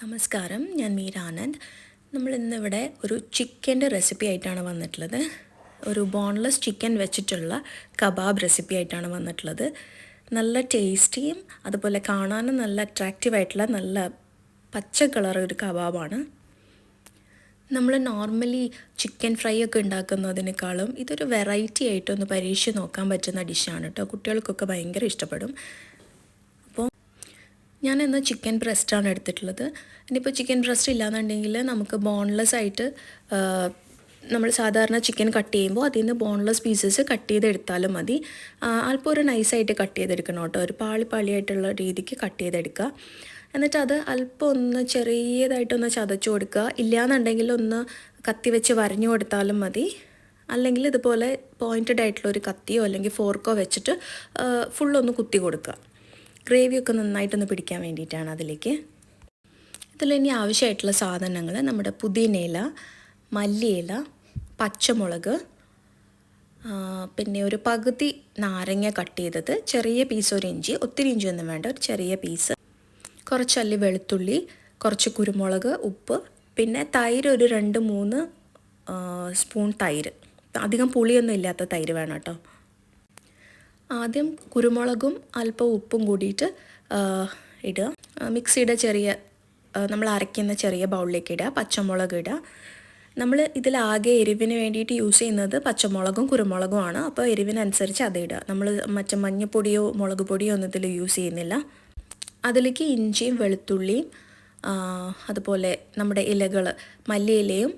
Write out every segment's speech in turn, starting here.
നമസ്കാരം, ഞാൻ മീര ആനന്ദ്. നമ്മൾ ഇന്നിവിടെ ഒരു ചിക്കൻ്റെ റെസിപ്പി ആയിട്ടാണ് വന്നിട്ടുള്ളത്. ഒരു ബോൺലെസ് ചിക്കൻ വെച്ചിട്ടുള്ള കബാബ് റെസിപ്പി ആയിട്ടാണ് വന്നിട്ടുള്ളത്. നല്ല ടേസ്റ്റിയും അതുപോലെ കാണാനും നല്ല അട്രാക്റ്റീവായിട്ടുള്ള നല്ല പച്ച കളർ ഒരു കബാബാണ്. നമ്മൾ നോർമലി ചിക്കൻ ഫ്രൈ ഒക്കെ ഉണ്ടാക്കുന്നതിനേക്കാളും ഇതൊരു വെറൈറ്റി ആയിട്ടൊന്ന് പരീക്ഷിച്ച് നോക്കാൻ പറ്റുന്ന ഡിഷാണ് കേട്ടോ. കുട്ടികൾക്കൊക്കെ ഭയങ്കര ഇഷ്ടപ്പെടും. ഞാൻ ഇന്ന് ചിക്കൻ ബ്രസ്റ്റാണ് എടുത്തിട്ടുള്ളത്. ഇനിയിപ്പോൾ ചിക്കൻ ബ്രസ്റ്റ് ഇല്ലാന്നുണ്ടെങ്കിൽ നമുക്ക് ബോൺലെസ് ആയിട്ട് നമ്മൾ സാധാരണ ചിക്കൻ കട്ട് ചെയ്യുമ്പോൾ അതിൽ നിന്ന് ബോൺലെസ് പീസസ് കട്ട് ചെയ്തെടുത്താലും മതി. അല്പം ഒരു നൈസായിട്ട് കട്ട് ചെയ്തെടുക്കണം കേട്ടോ. ഒരു പാളിയായിട്ടുള്ള രീതിക്ക് കട്ട് ചെയ്തെടുക്കുക. എന്നിട്ട് അത് അല്പം ഒന്ന് ചെറിയതായിട്ടൊന്ന് ചതച്ചു കൊടുക്കുക. ഇല്ലയെന്നുണ്ടെങ്കിൽ ഒന്ന് കത്തി വെച്ച് വരഞ്ഞു കൊടുത്താലും മതി. അല്ലെങ്കിൽ ഇതുപോലെ പോയിൻറ്റഡ് ആയിട്ടുള്ള ഒരു കത്തിയോ അല്ലെങ്കിൽ ഫോർക്കോ വെച്ചിട്ട് ഫുള്ളൊന്ന് കുത്തി കൊടുക്കുക. ഗ്രേവിയൊക്കെ നന്നായിട്ടൊന്ന് പിടിക്കാൻ വേണ്ടിയിട്ടാണ് അതിലേക്ക്. ഇതിലിനി ആവശ്യമായിട്ടുള്ള സാധനങ്ങൾ നമ്മുടെ പുതിനയില, മല്ലിയില, പച്ചമുളക്, പിന്നെ ഒരു പകുതി നാരങ്ങ കട്ട് ചെയ്തത്, ചെറിയ പീസ് ഒരു ഇഞ്ചി, ഒത്തിരി ഇഞ്ചിയൊന്നും വേണ്ട, ഒരു ചെറിയ പീസ്, കുറച്ചല്ലി വെളുത്തുള്ളി, കുറച്ച് കുരുമുളക്, ഉപ്പ്, പിന്നെ തൈര് ഒരു 2-3 സ്പൂൺ തൈര്. അധികം പുളിയൊന്നും ഇല്ലാത്ത തൈര് വേണം കേട്ടോ. ആദ്യം കുരുമുളകും അല്പം ഉപ്പും കൂടിയിട്ട് ഇടുക. മിക്സിയുടെ നമ്മൾ അരയ്ക്കുന്ന ചെറിയ ബൗളിലേക്ക് ഇടുക. പച്ചമുളക് ഇടുക. നമ്മൾ ഇതിലാകെ എരിവിന് വേണ്ടിയിട്ട് യൂസ് ചെയ്യുന്നത് പച്ചമുളകും കുരുമുളകുമാണ്. അപ്പോൾ എരിവിനനുസരിച്ച് അത് ഇടുക. നമ്മൾ മറ്റേ മഞ്ഞൾപ്പൊടിയോ മുളക് പൊടിയോ ഒന്നും ഇതിൽ യൂസ് ചെയ്യുന്നില്ല. അതിലേക്ക് ഇഞ്ചിയും വെളുത്തുള്ളിയും അതുപോലെ നമ്മുടെ ഇലകൾ, മല്ലിയിലയും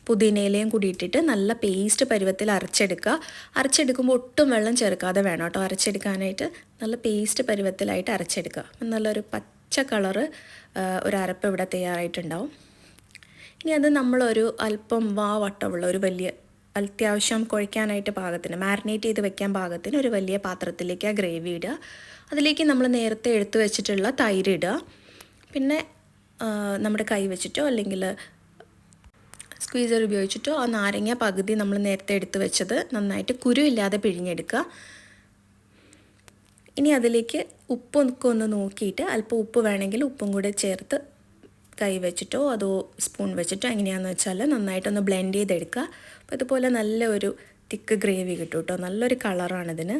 പുതിനയിലയും കൂടി ഇട്ടിട്ട് നല്ല പേസ്റ്റ് പരുവത്തിൽ അരച്ചെടുക്കുമ്പോൾ ഒട്ടും വെള്ളം ചേർക്കാതെ വേണം കേട്ടോ അരച്ചെടുക്കാനായിട്ട്. നല്ല പേസ്റ്റ് പരുവത്തിലായിട്ട് അരച്ചെടുക്കുക. നല്ലൊരു പച്ച കളറ് ഒരു അരപ്പ് ഇവിടെ തയ്യാറായിട്ടുണ്ടാവും. ഇനി അത് നമ്മളൊരു അല്പം വട്ടമുള്ള ഒരു വലിയ അത്യാവശ്യം കുഴയ്ക്കാനായിട്ട് പാകത്തിന്, മാരിനേറ്റ് ചെയ്ത് വെക്കാൻ പാകത്തിന് ഒരു വലിയ പാത്രത്തിലേക്ക് ആ ഗ്രേവി ഇടുക. അതിലേക്ക് നമ്മൾ നേരത്തെ എടുത്തു വെച്ചിട്ടുള്ള തൈര് ഇടുക. പിന്നെ നമ്മുടെ കൈ വെച്ചിട്ടോ അല്ലെങ്കിൽ സ്ക്വീസർ ഉപയോഗിച്ചിട്ടോ ആ നാരങ്ങ പകുതി നമ്മൾ നേരത്തെ എടുത്ത് വെച്ചത് നന്നായിട്ട് കുരുവില്ലാതെ പിഴിഞ്ഞെടുക്കുക. ഇനി അതിലേക്ക് ഉപ്പൊക്കെ ഒന്ന് നോക്കിയിട്ട് അല്പം ഉപ്പ് വേണമെങ്കിൽ ഉപ്പും കൂടെ ചേർത്ത് കൈ വെച്ചിട്ടോ അതോ സ്പൂൺ വെച്ചിട്ടോ എങ്ങനെയാണെന്ന് വെച്ചാൽ നന്നായിട്ടൊന്ന് ബ്ലെൻഡ് ചെയ്തെടുക്കുക. അപ്പോൾ ഇതുപോലെ നല്ല ഒരു തിക്ക് ഗ്രേവി കിട്ടും കേട്ടോ. നല്ലൊരു കളറാണിതിന്.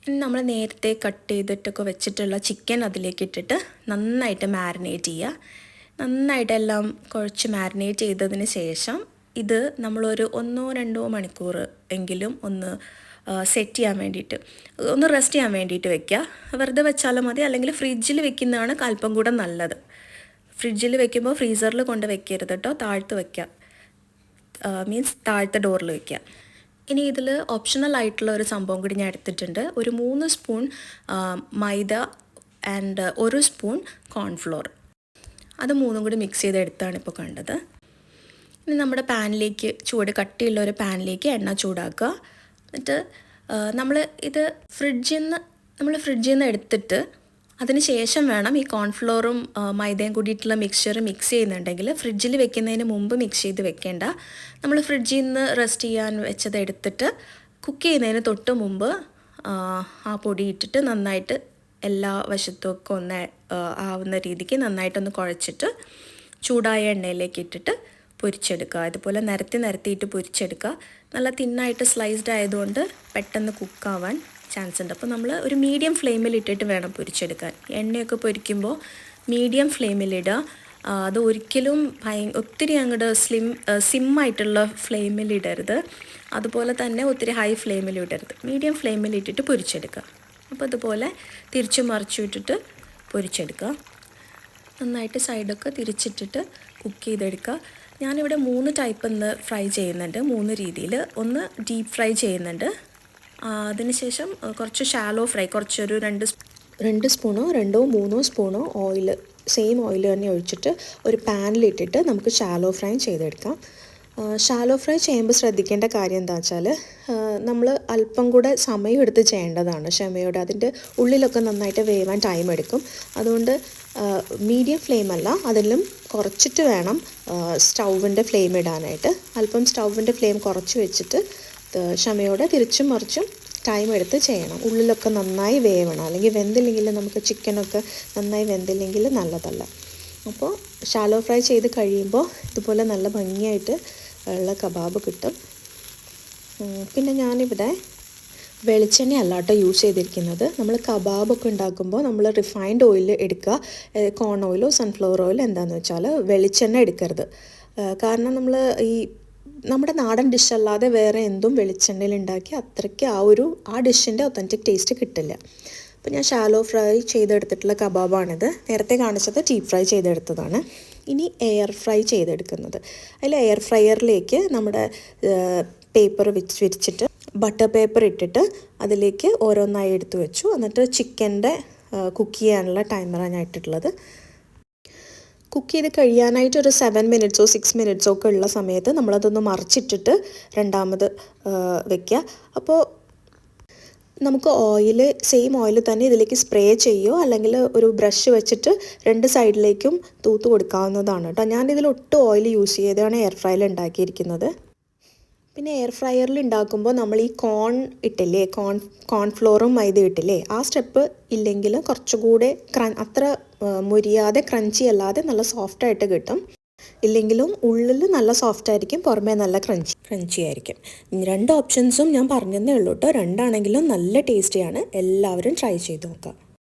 ഇനി നമ്മൾ നേരത്തെ കട്ട് ചെയ്തിട്ടൊക്കെ വെച്ചിട്ടുള്ള ചിക്കൻ അതിലേക്ക് ഇട്ടിട്ട് നന്നായിട്ട് മാരിനേറ്റ് ചെയ്യുക. നന്നായിട്ടെല്ലാം കുഴച്ച് മാരിനേറ്റ് ചെയ്തതിന് ശേഷം ഇത് നമ്മളൊരു 1-2 മണിക്കൂർ എങ്കിലും ഒന്ന് സെറ്റ് ചെയ്യാൻ വേണ്ടിയിട്ട്, ഒന്ന് റെസ്റ്റ് ചെയ്യാൻ വേണ്ടിയിട്ട് വെക്കുക. വെറുതെ വെച്ചാലും മതി, അല്ലെങ്കിൽ ഫ്രിഡ്ജിൽ വെക്കുന്നതാണ് അല്പം കൂടെ നല്ലത്. ഫ്രിഡ്ജിൽ വെക്കുമ്പോൾ ഫ്രീസറിൽ കൊണ്ട് വെക്കരുത് കേട്ടോ, താഴ്ത്ത് വയ്ക്കുക, മീൻസ് താഴത്തെ ഡോറിൽ വയ്ക്കുക. ഇനി ഇതിൽ ഓപ്ഷണൽ ആയിട്ടുള്ള ഒരു സംഭവം കൂടി ഞാൻ എടുത്തിട്ടുണ്ട്. ഒരു 3 spoon maida and 1 spoon cornflour, അത് 3 കൂടി മിക്സ് ചെയ്തെടുത്താണ് ഇപ്പോൾ കണ്ടത്. ഇനി നമ്മുടെ പാനിലേക്ക് കട്ടിയുള്ള ഒരു പാനിലേക്ക് എണ്ണ ചൂടാക്കുക. എന്നിട്ട് നമ്മൾ ഇത് ഫ്രിഡ്ജിൽ നിന്ന് എടുത്തിട്ട് അതിന് ശേഷം വേണം ഈ കോൺഫ്ലോറും മൈദയും കൂടിയിട്ടുള്ള മിക്സ്ചർ മിക്സ് ചെയ്യുന്നുണ്ടെങ്കിൽ ഫ്രിഡ്ജിൽ വെക്കുന്നതിന് മുമ്പ് മിക്സ് ചെയ്ത് വെക്കേണ്ട. നമ്മൾ ഫ്രിഡ്ജിൽ നിന്ന് റെസ്റ്റ് ചെയ്യാൻ വെച്ചത് എടുത്തിട്ട് കുക്ക് ചെയ്യുന്നതിന് തൊട്ട് മുമ്പ് ആ പൊടി ഇട്ടിട്ട് നന്നായിട്ട് എല്ലാ വശത്തുമൊക്കെ ഒന്ന് ആവുന്ന രീതിക്ക് നന്നായിട്ടൊന്ന് കുഴച്ചിട്ട് ചൂടായ എണ്ണയിലേക്ക് ഇട്ടിട്ട് പൊരിച്ചെടുക്കുക. ഇതുപോലെ നിരത്തിയിട്ട് പൊരിച്ചെടുക്കുക. നല്ല തിന്നായിട്ട് സ്ലൈസ്ഡ് ആയതുകൊണ്ട് പെട്ടെന്ന് കുക്കാവാൻ ചാൻസ് ഉണ്ട്. അപ്പോൾ നമ്മൾ ഒരു മീഡിയം ഫ്ലെയിമിൽ ഇട്ടിട്ട് വേണം പൊരിച്ചെടുക്കാൻ. എണ്ണയൊക്കെ പൊരിക്കുമ്പോൾ മീഡിയം ഫ്ലെയിമിലിടുക. അത് ഒരിക്കലും ഒത്തിരി അങ്ങോട്ട് സിമ്മായിട്ടുള്ള ഫ്ലെയിമിലിടരുത്. അതുപോലെ തന്നെ ഒത്തിരി ഹൈ ഫ്ലെയിമിലിടരുത്. മീഡിയം ഫ്ലെയിമിലിട്ടിട്ട് പൊരിച്ചെടുക്കുക. അപ്പോൾ ഇതുപോലെ തിരിച്ചു മറിച്ചു ഇട്ടിട്ട് പൊരിച്ചെടുക്കുക. നന്നായിട്ട് സൈഡൊക്കെ തിരിച്ചിട്ടിട്ട് കുക്ക് ചെയ്തെടുക്കുക. ഞാനിവിടെ 3 ടൈപ്പ് ഇന്ന് ഫ്രൈ ചെയ്യുന്നുണ്ട്, 3 രീതിയിൽ. ഒന്ന് ഡീപ്പ് ഫ്രൈ ചെയ്യുന്നുണ്ട്. അതിനുശേഷം കുറച്ച് ഷാലോ ഫ്രൈ, കുറച്ചൊരു 2 സ്പൂണോ 2-3 സ്പൂണോ ഓയിൽ, സെയിം ഓയിൽ തന്നെ ഒഴിച്ചിട്ട് ഒരു പാനിലിട്ടിട്ട് നമുക്ക് ഷാലോ ഫ്രൈ ചെയ്തെടുക്കാം. ഷാലോ ഫ്രൈ ചെയ്യുമ്പോൾ ശ്രദ്ധിക്കേണ്ട കാര്യം എന്താ വെച്ചാൽ നമ്മൾ അല്പം കൂടെ സമയം എടുത്ത് ചെയ്യേണ്ടതാണ്. ക്ഷമയോടെ അതിൻ്റെ ഉള്ളിലൊക്കെ നന്നായിട്ട് വേവാൻ ടൈം എടുക്കും. അതുകൊണ്ട് മീഡിയം ഫ്ലെയിമല്ല, അതിലും കുറച്ചിട്ട് വേണം സ്റ്റൗവിൻ്റെ ഫ്ലെയിം ഇടാനായിട്ട്. അല്പം സ്റ്റൗവിൻ്റെ ഫ്ലെയിം കുറച്ച് വെച്ചിട്ട് ക്ഷമയോടെ തിരിച്ചും മറിച്ചും ടൈം എടുത്ത് ചെയ്യണം. ഉള്ളിലൊക്കെ നന്നായി വേവണം, അല്ലെങ്കിൽ വെന്തില്ലെങ്കിൽ നമുക്ക് ചിക്കനൊക്കെ നന്നായി വെന്തില്ലെങ്കിൽ നല്ലതല്ല. അപ്പോൾ ഷാലോ ഫ്രൈ ചെയ്ത് കഴിയുമ്പോൾ ഇതുപോലെ നല്ല ഭംഗിയായിട്ട് ഉള്ള കബാബ് കിട്ടും. പിന്നെ ഞാനിവിടെ വെളിച്ചെണ്ണ അല്ലാട്ടോ യൂസ് ചെയ്തിരിക്കുന്നത്. നമ്മൾ കബാബൊക്കെ ഉണ്ടാക്കുമ്പോൾ നമ്മൾ റിഫൈൻഡ് ഓയിൽ എടുക്കുക. കോൺ ഓയിലോ സൺഫ്ലവർ ഓയിലോ എന്താണെന്ന് വെച്ചാൽ വെളിച്ചെണ്ണ എടുക്കരുത്. കാരണം നമ്മൾ ഈ നമ്മുടെ നാടൻ ഡിഷ് അല്ലാതെ വേറെ എന്തും വെളിച്ചെണ്ണയിൽ ഉണ്ടാക്കി അത്രയ്ക്ക് ആ ഡിഷിൻ്റെ ഒത്തൻറ്റിക് ടേസ്റ്റ് കിട്ടില്ല. അപ്പോൾ ഞാൻ ഷാലോ ഫ്രൈ ചെയ്തെടുത്തിട്ടുള്ള കബാബാണിത്. നേരത്തെ കാണിച്ചത് ഡീപ്പ് ഫ്രൈ ചെയ്തെടുത്തതാണ്. ഇനി എയർ ഫ്രൈ ചെയ്തെടുക്കുന്നത്. അതിൽ എയർ ഫ്രയറിലേക്ക് നമ്മുടെ പേപ്പർ വിരിച്ചിട്ട് ബട്ടർ പേപ്പർ ഇട്ടിട്ട് അതിലേക്ക് ഓരോന്നായി എടുത്ത് വെച്ചു. എന്നിട്ട് ചിക്കൻ്റെ കുക്ക് ചെയ്യാനുള്ള ടൈമറാണ് ഞാൻ ഇട്ടിട്ടുള്ളത്. കുക്ക് ചെയ്ത് കഴിയാനായിട്ട് ഒരു 7 മിനിറ്റ്സോ 6 മിനിറ്റ്സോ ഒക്കെ ഉള്ള സമയത്ത് നമ്മളതൊന്ന് മറിച്ചിട്ടിട്ട് രണ്ടാമത് വെക്കുക. അപ്പോൾ നമുക്ക് സെയിം ഓയിൽ തന്നെ ഇതിലേക്ക് സ്പ്രേ ചെയ്യുമോ അല്ലെങ്കിൽ ഒരു ബ്രഷ് വെച്ചിട്ട് 2 സൈഡിലേക്കും തൂത്ത് കൊടുക്കാവുന്നതാണ് കേട്ടോ. ഞാനിതിൽ ഒട്ടും ഓയിൽ യൂസ് ചെയ്താണ് എയർ ഫ്രൈയിൽ ഉണ്ടാക്കിയിരിക്കുന്നത്. പിന്നെ എയർ ഫ്രയറിൽ ഉണ്ടാക്കുമ്പോൾ നമ്മൾ ഈ കോൺ ഇട്ടില്ലേ, കോൺഫ്ലോറും മൈദ ഇട്ടില്ലേ, ആ സ്റ്റെപ്പ് ഇല്ലെങ്കിൽ കുറച്ചുകൂടെ അത്ര മുരിയാതെ ക്രഞ്ചി അല്ലാതെ നല്ല സോഫ്റ്റായിട്ട് കിട്ടും. ഇല്ലെങ്കിലും ഉള്ളിൽ നല്ല സോഫ്റ്റ് ആയിരിക്കും, പുറമേ നല്ല ക്രഞ്ചി ആയിരിക്കും. 2 ഓപ്ഷൻസും ഞാൻ പറഞ്ഞതേ ഉള്ളൂ കേട്ടോ. രണ്ടാണെങ്കിലും നല്ല ടേസ്റ്റിയാണ്. എല്ലാവരും ട്രൈ ചെയ്ത് നോക്കാം.